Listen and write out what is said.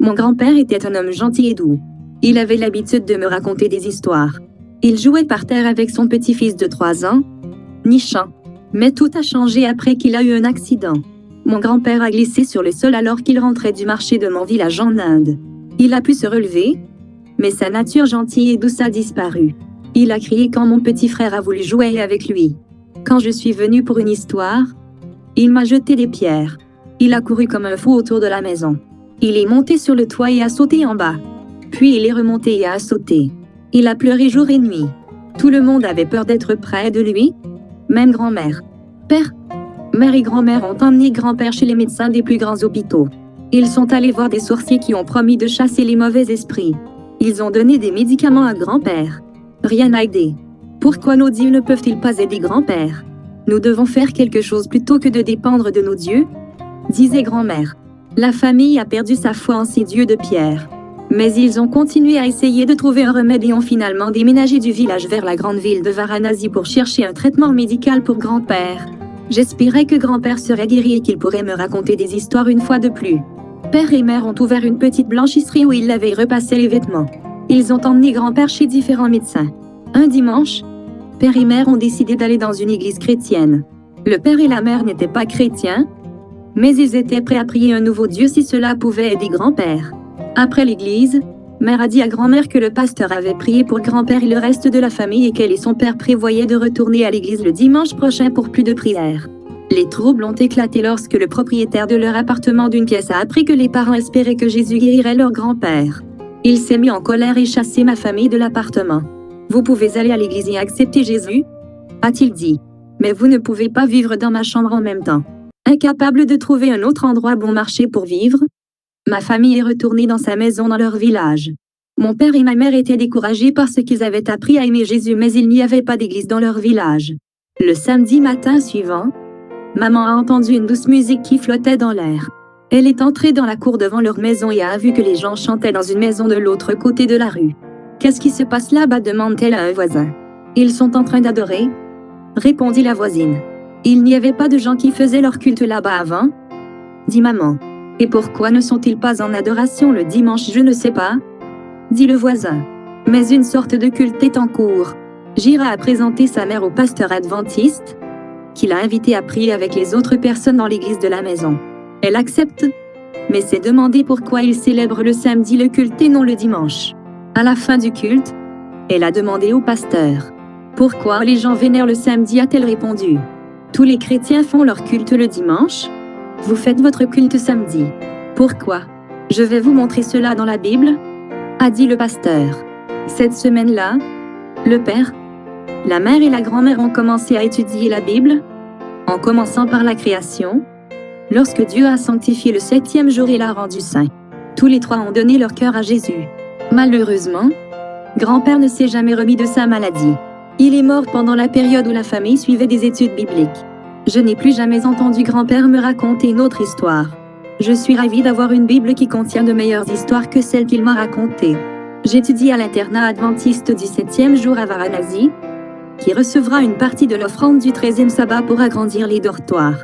Mon grand-père était un homme gentil et doux. Il avait l'habitude de me raconter des histoires. Il jouait par terre avec son petit-fils de 3 ans, nichant. Mais tout a changé après qu'il a eu un accident. Mon grand-père a glissé sur le sol alors qu'il rentrait du marché de mon village en Inde. Il a pu se relever, mais sa nature gentille et douce a disparu. Il a crié quand mon petit frère a voulu jouer avec lui. Quand je suis venue pour une histoire, il m'a jeté des pierres. Il a couru comme un fou autour de la maison. Il est monté sur le toit et a sauté en bas. Puis il est remonté et a sauté. Il a pleuré jour et nuit. Tout le monde avait peur d'être près de lui, même grand-mère. Père, mère et grand-mère ont emmené grand-père chez les médecins des plus grands hôpitaux. Ils sont allés voir des sorciers qui ont promis de chasser les mauvais esprits. Ils ont donné des médicaments à grand-père. Rien n'a aidé. Pourquoi nos dieux ne peuvent-ils pas aider grand-père? Nous devons faire quelque chose plutôt que de dépendre de nos dieux, disait grand-mère. La famille a perdu sa foi en ces dieux de pierre. Mais ils ont continué à essayer de trouver un remède et ont finalement déménagé du village vers la grande ville de Varanasi pour chercher un traitement médical pour grand-père. J'espérais que grand-père serait guéri et qu'il pourrait me raconter des histoires une fois de plus. Père et mère ont ouvert une petite blanchisserie où ils avaient repassé les vêtements. Ils ont emmené grand-père chez différents médecins. Un dimanche, père et mère ont décidé d'aller dans une église chrétienne. Le père et la mère n'étaient pas chrétiens, mais ils étaient prêts à prier un nouveau Dieu si cela pouvait aider grand-père. Après l'église, mère a dit à grand-mère que le pasteur avait prié pour grand-père et le reste de la famille et qu'elle et son père prévoyaient de retourner à l'église le dimanche prochain pour plus de prières. Les troubles ont éclaté lorsque le propriétaire de leur appartement d'une pièce a appris que les parents espéraient que Jésus guérirait leur grand-père. Il s'est mis en colère et chassé ma famille de l'appartement. « Vous pouvez aller à l'église et accepter Jésus ?» a-t-il dit. « Mais vous ne pouvez pas vivre dans ma chambre en même temps. » Incapable de trouver un autre endroit bon marché pour vivre, ma famille est retournée dans sa maison dans leur village. Mon père et ma mère étaient découragés parce qu'ils avaient appris à aimer Jésus mais il n'y avait pas d'église dans leur village. Le samedi matin suivant, maman a entendu une douce musique qui flottait dans l'air. Elle est entrée dans la cour devant leur maison et a vu que les gens chantaient dans une maison de l'autre côté de la rue. « Qu'est-ce qui se passe là-bas » demande-t-elle à un voisin. « Ils sont en train d'adorer » répondit la voisine. « Il n'y avait pas de gens qui faisaient leur culte là-bas avant » dit maman. « Et pourquoi ne sont-ils pas en adoration le dimanche? Je ne sais pas » dit le voisin. « Mais une sorte de culte est en cours. » Jira a présenté sa mère au pasteur adventiste, qui l'a invité à prier avec les autres personnes dans l'église de la maison. Elle accepte, mais s'est demandé pourquoi il célèbre le samedi le culte et non le dimanche. À la fin du culte, elle a demandé au pasteur « Pourquoi les gens vénèrent le samedi ?» a-t-elle répondu. « Tous les chrétiens font leur culte le dimanche. Vous faites votre culte samedi. Pourquoi? Je vais vous montrer cela dans la Bible, » a dit le pasteur. Cette semaine-là, le père, la mère et la grand-mère ont commencé à étudier la Bible, en commençant par la création, lorsque Dieu a sanctifié le 7e jour et l'a rendu saint. Tous les trois ont donné leur cœur à Jésus. Malheureusement, grand-père ne s'est jamais remis de sa maladie. Il est mort pendant la période où la famille suivait des études bibliques. Je n'ai plus jamais entendu grand-père me raconter une autre histoire. Je suis ravie d'avoir une Bible qui contient de meilleures histoires que celles qu'il m'a racontées. J'étudie à l'internat adventiste du 7e jour à Varanasi, qui recevra une partie de l'offrande du 13e sabbat pour agrandir les dortoirs.